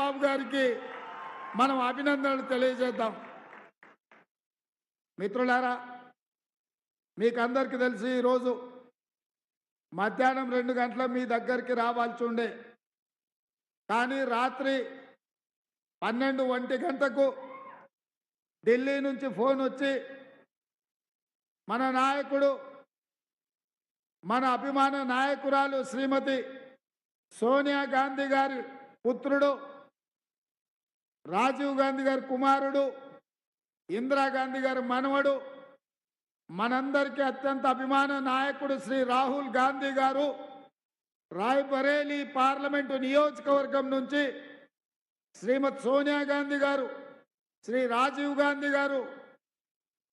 బాబు గారికి మనం అభినందనలు తెలియజేద్దాం. మిత్రులారా, మీకు అందరికీ తెలిసి ఈరోజు మధ్యాహ్నం 2 గంటల మీ దగ్గరికి రావాల్సి ఉండే, కానీ రాత్రి 12 గంటకు ఢిల్లీ నుంచి ఫోన్ వచ్చి మన నాయకుడు, మన అభిమాన నాయకురాలు శ్రీమతి సోనియా గాంధీ గారి పుత్రుడు, రాజీవ్ గాంధీ గారి కుమారుడు, ఇందిరాగాంధీ గారి మనవడు, మనందరికీ అత్యంత అభిమాన నాయకుడు శ్రీ రాహుల్ గాంధీ గారు రాయ్బరేలీ పార్లమెంటు నియోజకవర్గం నుంచి శ్రీమతి సోనియా గాంధీ గారు, శ్రీ రాజీవ్ గాంధీ గారు,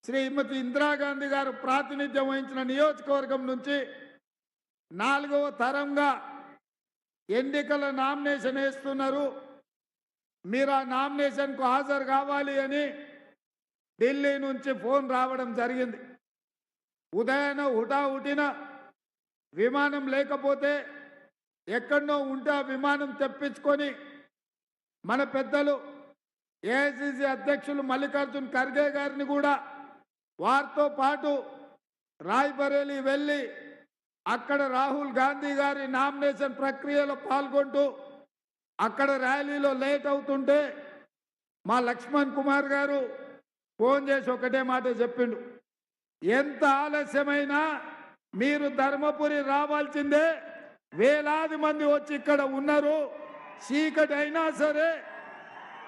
శ్రీమతి ఇందిరాగాంధీ గారు ప్రాతినిధ్యం వహించిన నియోజకవర్గం నుంచి 4వ తరంగా ఎన్నికల నామినేషన్ వేస్తున్నారు. మీరు ఆ నామినేషన్కు హాజరు కావాలి అని ఢిల్లీ నుంచి ఫోన్ రావడం జరిగింది. ఉదయాన హుటాహుటిన విమానం లేకపోతే ఎక్కడో ఉంటే ఆ విమానం తెప్పించుకొని మన పెద్దలు ఏఐసిసి అధ్యక్షులు మల్లికార్జున్ ఖర్గే గారిని కూడా వారితో పాటు రాయ్బరేలీ వెళ్ళి అక్కడ రాహుల్ గాంధీ గారి నామినేషన్ ప్రక్రియలో పాల్గొంటూ అక్కడ ర్యాలీలో లేట్ అవుతుంటే మా లక్ష్మణ్ కుమార్ గారు ఫోన్ చేసి ఒకటే మాట చెప్పిండు, ఎంత ఆలస్యమైనా మీరు ధర్మపురి రావాల్సిందే, వేలాది మంది వచ్చి ఇక్కడ ఉన్నారు, చీకటి అయినా సరే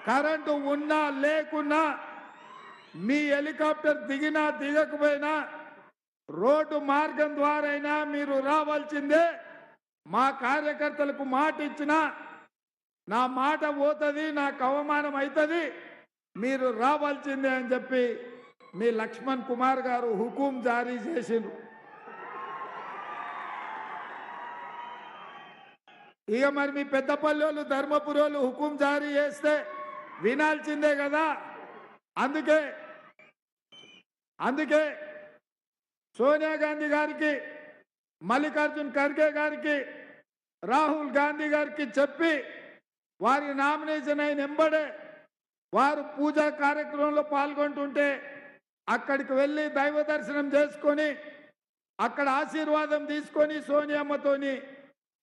కరెంటు ఉన్నా లేకున్నా మీ హెలికాప్టర్ దిగినా దిగకపోయినా రోడ్డు మార్గం ద్వారా అయినా మీరు రావాల్సిందే, మా కార్యకర్తలకు మాట ఇచ్చినా నా మాట పోతుంది, నాకు అవమానం అవుతుంది, మీరు రావాల్సిందే అని చెప్పి మీ లక్ష్మణ్ కుమార్ గారు హుకుం జారీ చేసిండ్రు. ఇక మరి మీ పెద్దపల్లి ధర్మపురోలు హుకుం జారీ చేస్తే వినాల్సిందే కదా. అందుకే సోనియా గాంధీ గారికి, మల్లికార్జున్ ఖర్గే గారికి, రాహుల్ గాంధీ గారికి చెప్పి వారి నామినేషన్ అయిన వెంబడే వారు పూజా కార్యక్రమంలో పాల్గొంటుంటే అక్కడికి వెళ్ళి దైవ దర్శనం చేసుకొని అక్కడ ఆశీర్వాదం తీసుకొని సోనియమ్మతోని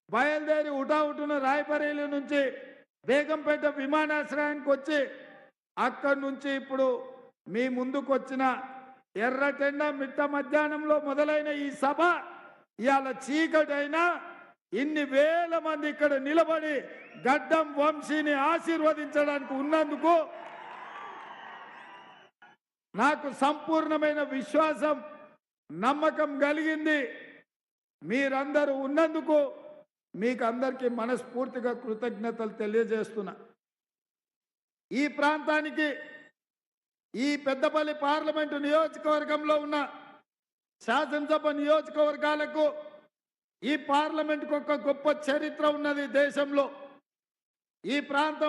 బయలుదేరి హుటాహుటిన రాయ్బరేలీ నుంచి బేగంపేట విమానాశ్రయానికి వచ్చి అక్కడి నుంచి ఇప్పుడు మీ ముందుకు వచ్చిన ఎర్రటెండ మిట్ట మధ్యాహ్నంలో మొదలైన ఈ సభ ఇవాళ చీకటైనా ఇన్ని వేల మంది ఇక్కడ నిలబడి గడ్డం వంశీని ఆశీర్వదించడానికి ఉన్నందుకు నాకు సంపూర్ణమైన విశ్వాసం, నమ్మకం కలిగింది. మీరందరూ ఉన్నందుకు మీకు అందరికీ మనస్ఫూర్తిగా కృతజ్ఞతలు తెలియజేస్తున్నా. ఈ ప్రాంతానికి, ఈ పెద్దపల్లి పార్లమెంటు నియోజకవర్గంలో ఉన్న శాసనసభ నియోజకవర్గాలకు ఈ పార్లమెంటుకు ఒక గొప్ప చరిత్ర ఉన్నది దేశంలో. ఈ ప్రాంతం